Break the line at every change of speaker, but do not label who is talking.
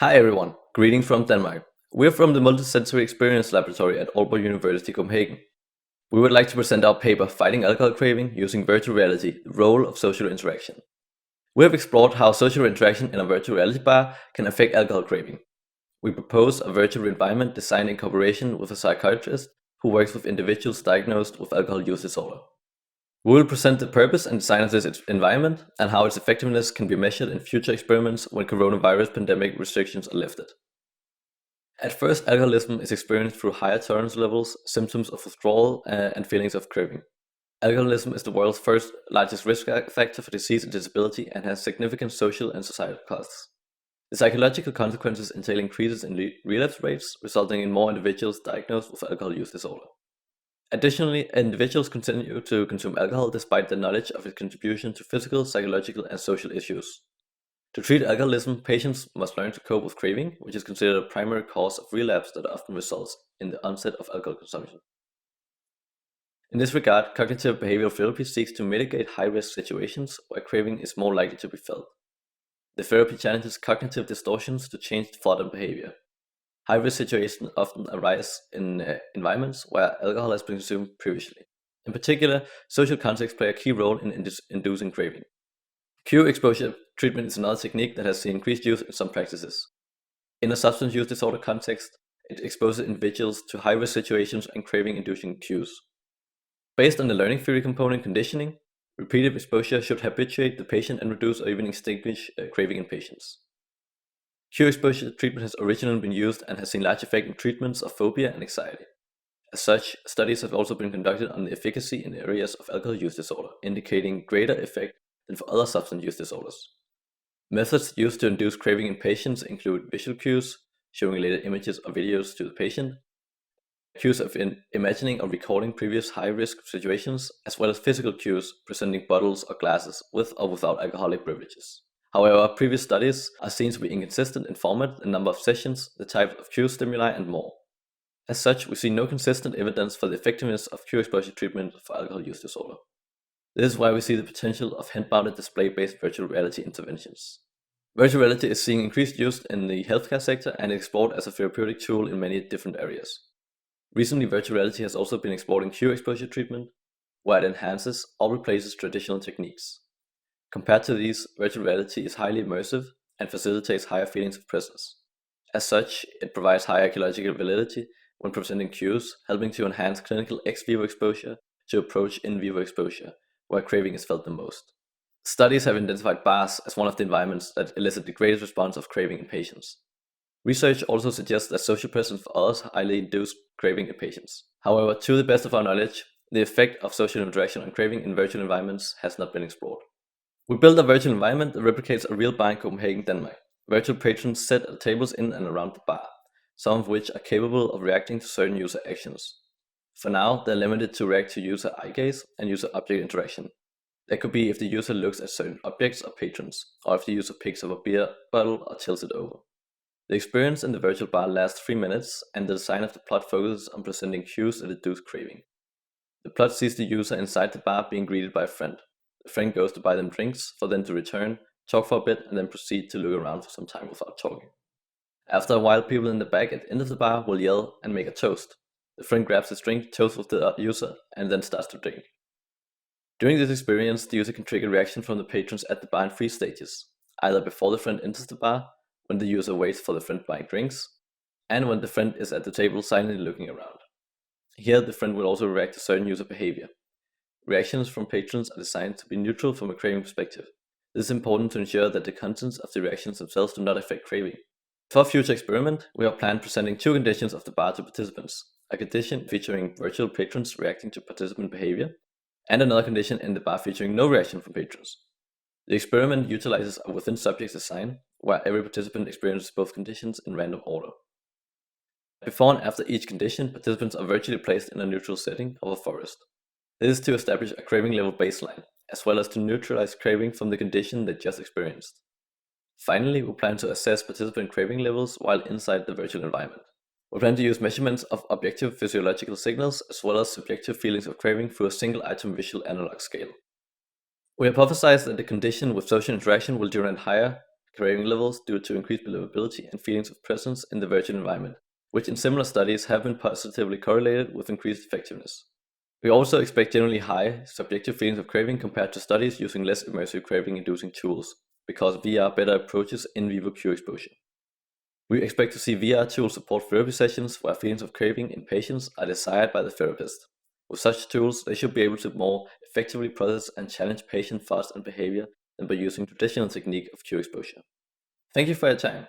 Hi everyone, greetings from Denmark. We're from the Multisensory Experience Laboratory at Aalborg University Copenhagen. We would like to present our paper Fighting Alcohol Craving Using Virtual Reality, the Role of Social Interaction. We have explored how social interaction in a virtual reality bar can affect alcohol craving. We propose a virtual environment designed in cooperation with a psychiatrist who works with individuals diagnosed with alcohol use disorder. We will present the purpose and design of this environment and how its effectiveness can be measured in future experiments when coronavirus pandemic restrictions are lifted. At first, alcoholism is experienced through higher tolerance levels, symptoms of withdrawal, and feelings of craving. Alcoholism is the world's first largest risk factor for disease and disability and has significant social and societal costs. The psychological consequences entail increases in relapse rates, resulting in more individuals diagnosed with alcohol use disorder. Additionally, individuals continue to consume alcohol despite their knowledge of its contribution to physical, psychological, and social issues. To treat alcoholism, patients must learn to cope with craving, which is considered a primary cause of relapse that often results in the onset of alcohol consumption. In this regard, cognitive behavioral therapy seeks to mitigate high-risk situations where craving is more likely to be felt. The therapy challenges cognitive distortions to change thought and behavior. High-risk situations often arise in environments where alcohol has been consumed previously. In particular, social contexts play a key role in inducing craving. Cue exposure treatment is another technique that has seen increased use in some practices. In a substance use disorder context, it exposes individuals to high-risk situations and craving-inducing cues. Based on the learning theory component conditioning, repeated exposure should habituate the patient and reduce or even extinguish craving in patients. Cue exposure treatment has originally been used and has seen large effect in treatments of phobia and anxiety. As such, studies have also been conducted on the efficacy in areas of alcohol use disorder, indicating greater effect than for other substance use disorders. Methods used to induce craving in patients include visual cues, showing related images or videos to the patient, cues of imagining or recalling previous high-risk situations, as well as physical cues presenting bottles or glasses with or without alcoholic beverages. However, previous studies are seen to be inconsistent in format, the number of sessions, the type of cue stimuli, and more. As such, we see no consistent evidence for the effectiveness of cue exposure treatment for alcohol use disorder. This is why we see the potential of hand-mounted display-based virtual reality interventions. Virtual reality is seeing increased use in the healthcare sector and explored as a therapeutic tool in many different areas. Recently, virtual reality has also been explored in cue exposure treatment, where it enhances or replaces traditional techniques. Compared to these, virtual reality is highly immersive and facilitates higher feelings of presence. As such, it provides higher ecological validity when presenting cues, helping to enhance clinical ex vivo exposure to approach in vivo exposure, where craving is felt the most. Studies have identified bars as one of the environments that elicit the greatest response of craving in patients. Research also suggests that social presence for others highly induce craving in patients. However, to the best of our knowledge, the effect of social interaction on craving in virtual environments has not been explored. We built a virtual environment that replicates a real bar in Copenhagen, Denmark. Virtual patrons sit at tables in and around the bar, some of which are capable of reacting to certain user actions. For now, they're limited to react to user eye gaze and user object interaction. That could be if the user looks at certain objects or patrons, or if the user picks up a beer bottle or tilts it over. The experience in the virtual bar lasts 3 minutes, and the design of the plot focuses on presenting cues that induce craving. The plot sees the user inside the bar being greeted by a friend. The friend goes to buy them drinks, for them to return, talk for a bit, and then proceed to look around for some time without talking. After a while, people in the back at the end of the bar will yell and make a toast. The friend grabs his drink, toasts with the user, and then starts to drink. During this experience, the user can trigger a reaction from the patrons at the bar in 3 stages, either before the friend enters the bar, when the user waits for the friend buying drinks, and when the friend is at the table silently looking around. Here, the friend will also react to certain user behavior. Reactions from patrons are designed to be neutral from a craving perspective. This is important to ensure that the contents of the reactions themselves do not affect craving. For a future experiment, we have planned presenting 2 conditions of the bar to participants. A condition featuring virtual patrons reacting to participant behavior, and another condition in the bar featuring no reaction from patrons. The experiment utilizes a within subjects design, where every participant experiences both conditions in random order. Before and after each condition, participants are virtually placed in a neutral setting of a forest. This is to establish a craving level baseline, as well as to neutralize craving from the condition they just experienced. Finally, we plan to assess participant craving levels while inside the virtual environment. We plan to use measurements of objective physiological signals as well as subjective feelings of craving through a single item visual analog scale. We hypothesize that the condition with social interaction will generate higher craving levels due to increased believability and feelings of presence in the virtual environment, which in similar studies have been positively correlated with increased effectiveness. We also expect generally high subjective feelings of craving compared to studies using less immersive craving-inducing tools, because VR better approaches in vivo cue exposure. We expect to see VR tools support therapy sessions where feelings of craving in patients are desired by the therapist. With such tools, they should be able to more effectively process and challenge patient thoughts and behavior than by using traditional technique of cue exposure. Thank you for your time.